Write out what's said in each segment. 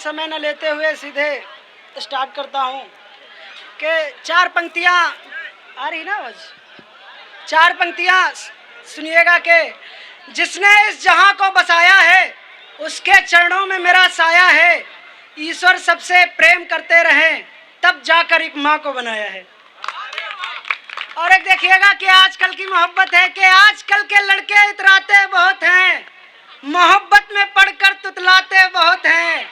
समय न लेते हुए सीधे स्टार्ट करता हूँ कि चार पंक्तियाँ आ रही ना आवाज़, चार पंक्तियाँ सुनिएगा कि जिसने इस जहां को बसाया है उसके चरणों में मेरा साया है। ईश्वर सबसे प्रेम करते रहें तब जाकर एक माँ को बनाया है। और एक देखिएगा कि आजकल की मोहब्बत है कि आजकल के लड़के इतराते बहुत हैं, मोहब्बत में पढ़कर तुतलाते बहुत हैं।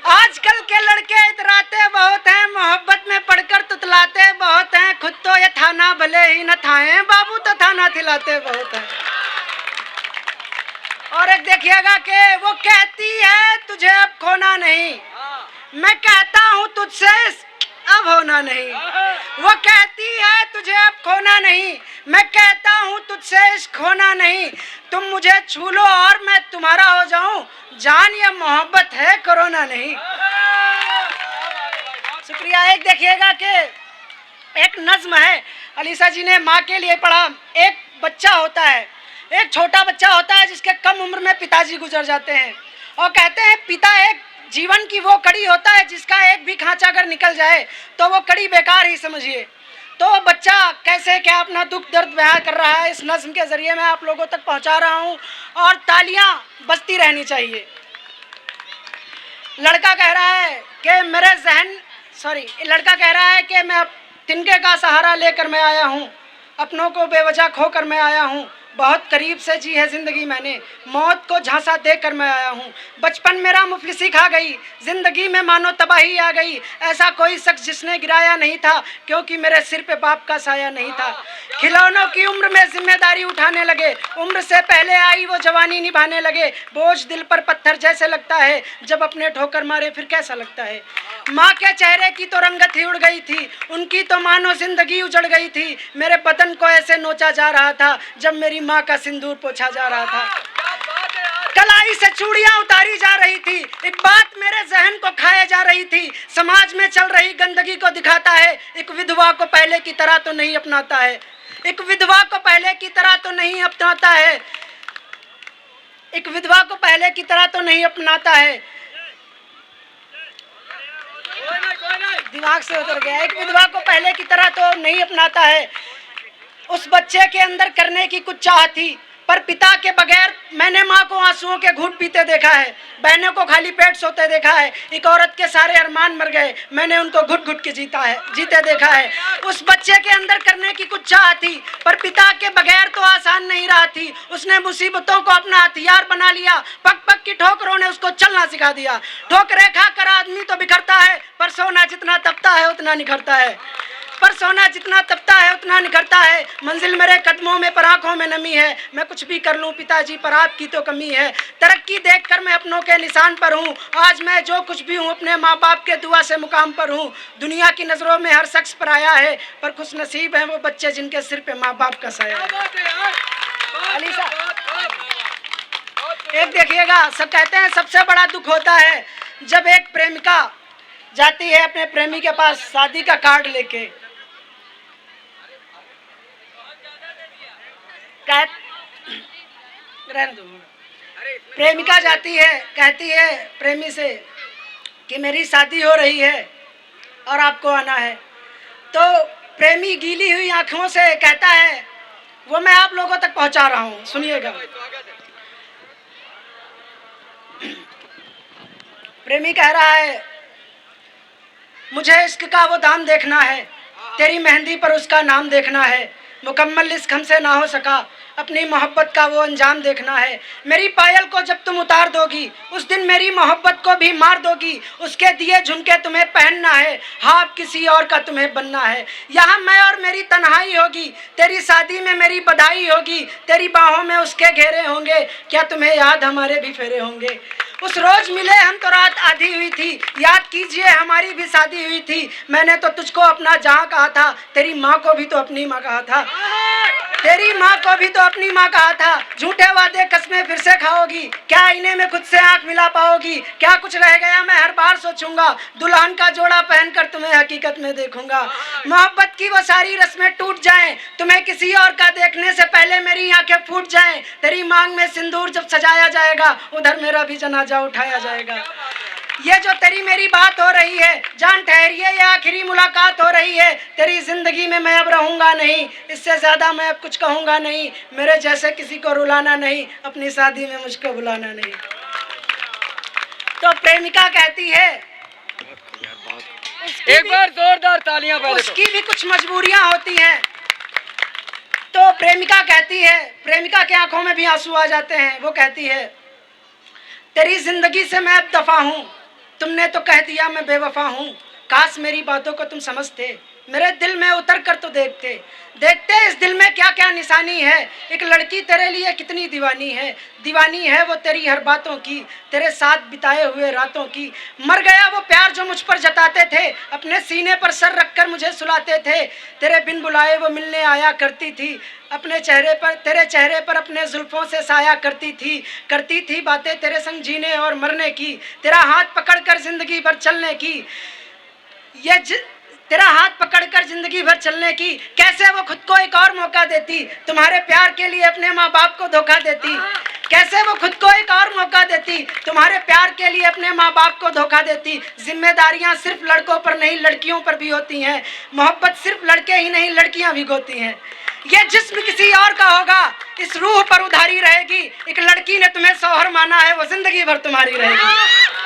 आजकल के लड़के इतराते बहुत हैं, मोहब्बत में पढ़कर तुतलाते बहुत हैं। खुद तो ये थाना भले ही न थाए, बाबू तो थाना खिलाते बहुत हैं। और एक देखिएगा कि वो कहती है तुझे अब खोना नहीं, मैं कहता हूँ तुझसे अब होना नहीं। वो कहती है तुझे अब खोना नहीं, मैं कहता हूँ तुझसे इश्क खोना नहीं। तुम मुझे छू लो और मैं तुम्हारा हो जाऊं, जान ये मोहब्बत है कोरोना नहीं। शुक्रिया। एक देखिएगा कि एक नज्म है, अलीसा जी ने माँ के लिए पढ़ा। एक बच्चा होता है, एक छोटा बच्चा होता है जिसके कम उम्र में पिताजी गुजर जाते हैं और कहते हैं पिता एक जीवन की वो कड़ी होता है जिसका एक भी खांचा अगर निकल जाए तो वो कड़ी बेकार ही समझिए। तो बच्चा कैसे क्या अपना दुख दर्द बयां कर रहा है, इस नज्म के जरिए मैं आप लोगों तक पहुंचा रहा हूं और तालियां बजती रहनी चाहिए। लड़का कह रहा है कि लड़का कह रहा है कि मैं तिनके का सहारा लेकर मैं आया हूँ, अपनों को बेवजह खोकर मैं आया हूँ। बहुत करीब से जी है ज़िंदगी मैंने, मौत को झांसा देकर मैं आया हूँ। बचपन मेरा मुफलिसी खा गई, ज़िंदगी में मानो तबाही आ गई। ऐसा कोई शख्स जिसने गिराया नहीं था, क्योंकि मेरे सिर पे बाप का साया नहीं था। खिलौनों की उम्र में जिम्मेदारी उठाने लगे, उम्र से पहले आई वो जवानी निभाने लगे। बोझ दिल पर पत्थर जैसे लगता है, जब अपने ठोकर मारे फिर कैसा लगता है। माँ के चेहरे की तो रंगत ही उड़ गई थी, उनकी तो मानो जिंदगी उजड़ गई थी। मेरे बदन को ऐसे नोचा जा रहा था जब मेरी माँ का सिंदूर पोंछा जा रहा था। कलाई से चूड़ियां उतारी जा रही थी, एक बात मेरे जहन को खाए जा रही थी। समाज में चल रही गंदगी को दिखाता है, एक विधवा को पहले की तरह तो नहीं अपनाता है। एक विधवा को पहले की तरह तो नहीं अपनाता है, एक विधवा को पहले की तरह तो नहीं अपनाता है। दिमाग से उतर गया। एक विधवा को पहले की तरह तो नहीं अपनाता है। उस बच्चे के अंदर करने की कुछ चाह थी, पर पिता के बगैर मैंने माँ को आंसुओं के घूंट पीते देखा है, बहनों को खाली पेट सोते देखा है। एक औरत के सारे अरमान मर गए, मैंने उनको घुट घुट के जीते देखा है। उस बच्चे के अंदर करने की कुछ चाह थी, पर पिता के बगैर तो आसान नहीं रहा थी। उसने मुसीबतों को अपना हथियार बना लिया, पग पग की ठोकरों ने उसको चलना सिखा दिया। ठोकरें खाकर आदमी तो बिखरता है, पर सोना जितना तपता है उतना निखरता है। पर सोना जितना तपता है उतना निखरता है। मंजिल मेरे कदमों में पर आंखों में नमी है, मैं कुछ भी कर लूं पिताजी पर आपकी तो कमी है। तरक्की देखकर मैं अपनों के निशान पर हूं, आज मैं जो कुछ भी हूं अपने माँ बाप के दुआ से मुकाम पर हूं। दुनिया की नजरों में हर शख्स पर आया है, पर खुश नसीब है वो बच्चे जिनके सिर पे माँ बाप का साया है। अलीसा एक देखिएगा, सब कहते हैं सबसे बड़ा दुख होता है जब एक प्रेमिका जाती है अपने प्रेमी के पास शादी का कार्ड लेके। प्रेमिका जाती है, कहती है प्रेमी से कि मेरी शादी हो रही है और आपको आना है। तो प्रेमी गीली हुई आंखों से कहता है, वो मैं आप लोगों तक पहुंचा रहा हूं, सुनिएगा। प्रेमी कह रहा है, मुझे इश्क का वो दाम देखना है, तेरी मेहंदी पर उसका नाम देखना है। मुकम्मल इश्क हमसे ना हो सका, अपनी मोहब्बत का वो अंजाम देखना है। मेरी पायल को जब तुम उतार दोगी, उस दिन मेरी मोहब्बत को भी मार दोगी। उसके दिए झुमके तुम्हें पहनना है, हाँ किसी और का तुम्हें बनना है। यहाँ मैं और मेरी तन्हाई होगी, तेरी शादी में मेरी बधाई होगी। तेरी बाहों में उसके घेरे होंगे, क्या तुम्हें याद हमारे भी फेरे होंगे। उस रोज मिले हम तो रात आधी हुई थी, याद कीजिए हमारी भी शादी हुई थी। मैंने तो तुझको अपना जहाँ कहा था, तेरी माँ को भी तो अपनी माँ कहा था। तेरी माँ को भी तो अपनी माँ कहा था। झूठे वादे कस्में फिर से खाओगी, क्या आईने में खुद से आंख मिला पाओगी। क्या कुछ रह गया मैं हर बार सोचूंगा, दुल्हन का जोड़ा पहनकर तुम्हें हकीकत में देखूंगा। मोहब्बत की वो सारी रस्में टूट जाएं, तुम्हें किसी और का देखने से पहले मेरी आंखें फूट जाएं। तेरी मांग में सिंदूर जब सजाया जाएगा, उधर मेरा भी जनाजा उठाया जाएगा। ये जो तेरी मेरी बात हो रही है, जान ठहरिए ये आखिरी मुलाकात हो रही है। तेरी जिंदगी में मैं अब रहूंगा नहीं, इससे ज्यादा मैं अब कुछ कहूंगा नहीं। मेरे जैसे किसी को रुलाना नहीं, अपनी शादी में मुझको बुलाना नहीं। तो प्रेमिका कहती है, एक बार जोरदार तालियां पहले तो। उसकी भी कुछ मजबूरियां होती हैं। तो प्रेमिका कहती है, प्रेमिका के आंखों में भी आंसू आ जाते हैं। वो कहती है, तेरी जिंदगी से मैं अब दफा हूँ, तुमने तो कह दिया मैं बेवफा हूँ। काश मेरी बातों को तुम समझते, मेरे दिल में उतर कर तो देखते। देखते इस दिल में क्या क्या निशानी है, एक लड़की तेरे लिए कितनी दीवानी है। दीवानी है वो तेरी हर बातों की, तेरे साथ बिताए हुए रातों की। मर गया वो प्यार जो मुझ पर जताते थे, अपने सीने पर सर रखकर मुझे सुलाते थे। तेरे बिन बुलाए वो मिलने आया करती थी, अपने चेहरे पर, तेरे चेहरे पर अपने जुल्फों से साया करती थी बातें तेरे संग जीने और मरने की। तेरा हाथ पकड़कर जिंदगी भर चलने की, तेरा हाथ पकड़कर जिंदगी भर चलने की। कैसे वो खुद को एक और मौका देती, तुम्हारे प्यार के लिए अपने माँ बाप को धोखा देती। कैसे वो खुद को एक और मौका देती, तुम्हारे प्यार के लिए अपने माँ बाप को धोखा देती। जिम्मेदारियां सिर्फ लड़कों पर नहीं लड़कियों पर भी होती हैं, मोहब्बत सिर्फ लड़के ही नहीं लड़कियां भिगोती हैं। ये जिस्म किसी और का होगा, इस रूह पर उधारी रहेगी। एक लड़की ने तुम्हें शौहर माना है, वो जिंदगी भर तुम्हारी रहेगी।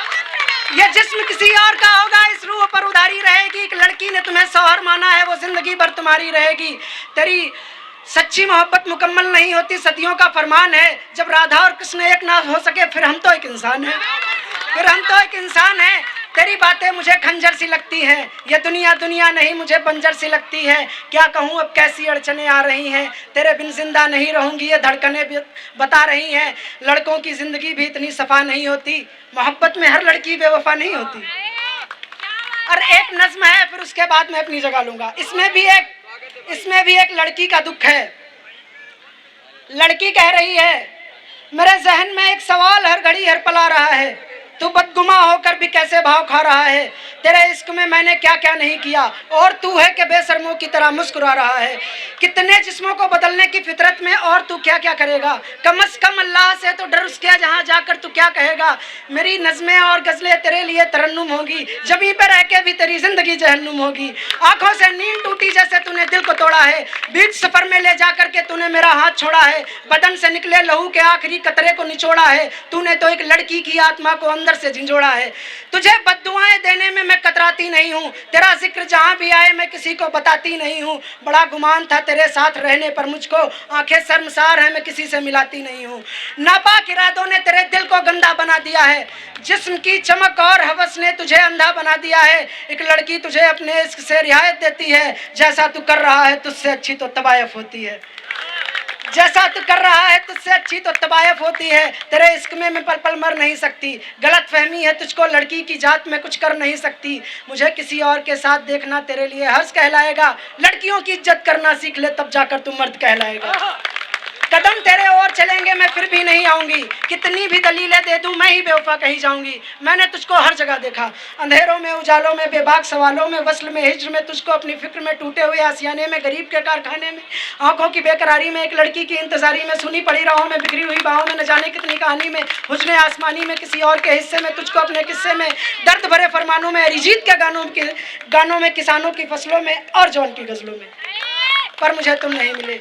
ये जिस्म किसी और का होगा, इस रूह पर उधारी रहेगी। एक लड़की ने तुम्हें शौहर माना है, वो जिंदगी भर तुम्हारी रहेगी। तेरी सच्ची मोहब्बत मुकम्मल नहीं होती, सदियों का फरमान है। जब राधा और कृष्ण एक ना हो सके, फिर हम तो एक इंसान हैं, फिर हम तो एक इंसान हैं। तेरी बातें मुझे खंजर सी लगती हैं, ये दुनिया दुनिया नहीं मुझे बंजर सी लगती है। क्या कहूँ अब कैसी अड़चने आ रही हैं, तेरे बिन जिंदा नहीं रहूंगी ये धड़कनें भी बता रही हैं। लड़कों की जिंदगी भी इतनी सफा नहीं होती, मोहब्बत में हर लड़की बेवफा नहीं होती। और एक नज्म है, फिर उसके बाद मैं अपनी जगह लूंगा। इसमें भी एक लड़की का दुख है। लड़की कह रही है, मेरे जहन में एक सवाल हर घड़ी हर पला रहा है, तू बदगुमा होकर भी कैसे भाव खा रहा है। तेरे इश्क में मैंने क्या क्या नहीं किया, और तू है कि बेशर्मों की तरह मुस्कुरा रहा है। कितने जिस्मों को बदलने की फितरत में, और तू क्या क्या करेगा। कम अज कम अल्लाह से तो डर, उसके जहाँ जाकर तू क्या कहेगा। मेरी नज़में और गज़लें तेरे लिए तरन्नुम होगी, जमीन पर रह के भी तेरी जिंदगी जहन्नुम होगी। आंखों से नींद टूटी जैसे तूने दिल को तोड़ा है, बीच सफर में ले जाकर के तूने मेरा हाथ छोड़ा है। बदन से निकले लहू के आखिरी कतरे को निचोड़ा है, तूने तो एक लड़की की आत्मा को अंदर से झंझोड़ा है। तुझे बद्दुआएं देने में मैं कतराती नहीं हूँ, तेरा जिक्र जहाँ भी आए मैं किसी को बताती नहीं हूँ। बड़ा गुमान था तेरे साथ रहने पर मुझको, आंखें शर्मसार है मैं किसी से मिलाती नहीं हूँ। नापाक इरादों ने तेरे दिल को गंदा बना दिया है, जिस्म की चमक और हवस ने तुझे अंधा बना दिया है। एक लड़की तुझे अपने इश्क से रियायत देती है, जैसा तू कर रहा है तुझसे अच्छी तो तबायफ होती है। जैसा तू कर रहा है तुझसे अच्छी तो तबायफ होती है। तेरे इश्क में मैं पल पल मर नहीं सकती, गलत फहमी है तुझको लड़की की जात में कुछ कर नहीं सकती। मुझे किसी और के साथ देखना तेरे लिए हर्ष कहलाएगा, लड़कियों की इज्जत करना सीख ले तब जाकर तू मर्द कहलाएगा। कदम तेरे और चलेंगे मैं फिर भी नहीं आऊंगी, कितनी भी दलीलें दे दूं मैं ही बेवफा कही जाऊंगी। मैंने तुझको हर जगह देखा, अंधेरों में उजालों में बेबाक सवालों में, वस्ल में हिज्र में, तुझको अपनी फिक्र में, टूटे हुए आसियाने में, गरीब के कारखाने में, आंखों की बेकरारी में, एक लड़की की इंतजारी में, सुनी पड़ी राहों में, बिखरी हुई बाहों में, न जाने कितनी कहानी में, हुस्ने आसमानी में, किसी और के हिस्से में, तुझको अपने किस्से में, दर्द भरे फरमानों में, अरिजीत के गानों में, किसानों की फसलों में और जौन की गजलों में। पर मुझे तुम नहीं मिले।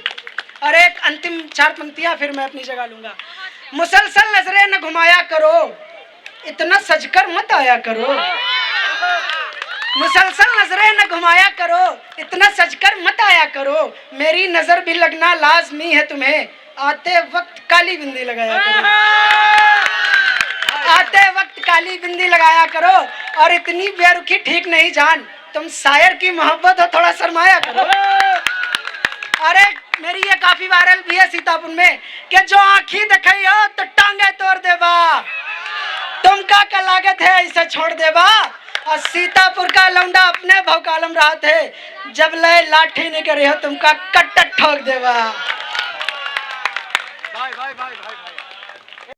और एक अंतिम 4 पंक्तियां फिर मैं अपनी जगह लूंगा। मुसलसल नजरें न घुमाया करो, इतना सजकर मत आया करो। मुसलसल नजरें न घुमाया करो, इतना सजकर मत आया करो। मेरी नजर भी लगना लाजमी है तुम्हें, आते वक्त काली बिंदी लगाया करो। आते वक्त काली बिंदी लगाया करो, और इतनी बेरुखी ठीक नहीं जान, तुम शायर की मोहब्बत हो थोड़ा शर्माया करो। अरे मेरी ये काफी वायरल भी है सीतापुर में, कि जो आँखी दिखाई हो तो टांगे तोड़ देबा, तुमका का लागत है ऐसे छोड़ देबा। और सीतापुर का लौंडा अपने भौकालम रहा थे, जब ले लाठी नहीं करे हो तुमका कट्ट ठोक देबा। भाई भाई भाई भाई।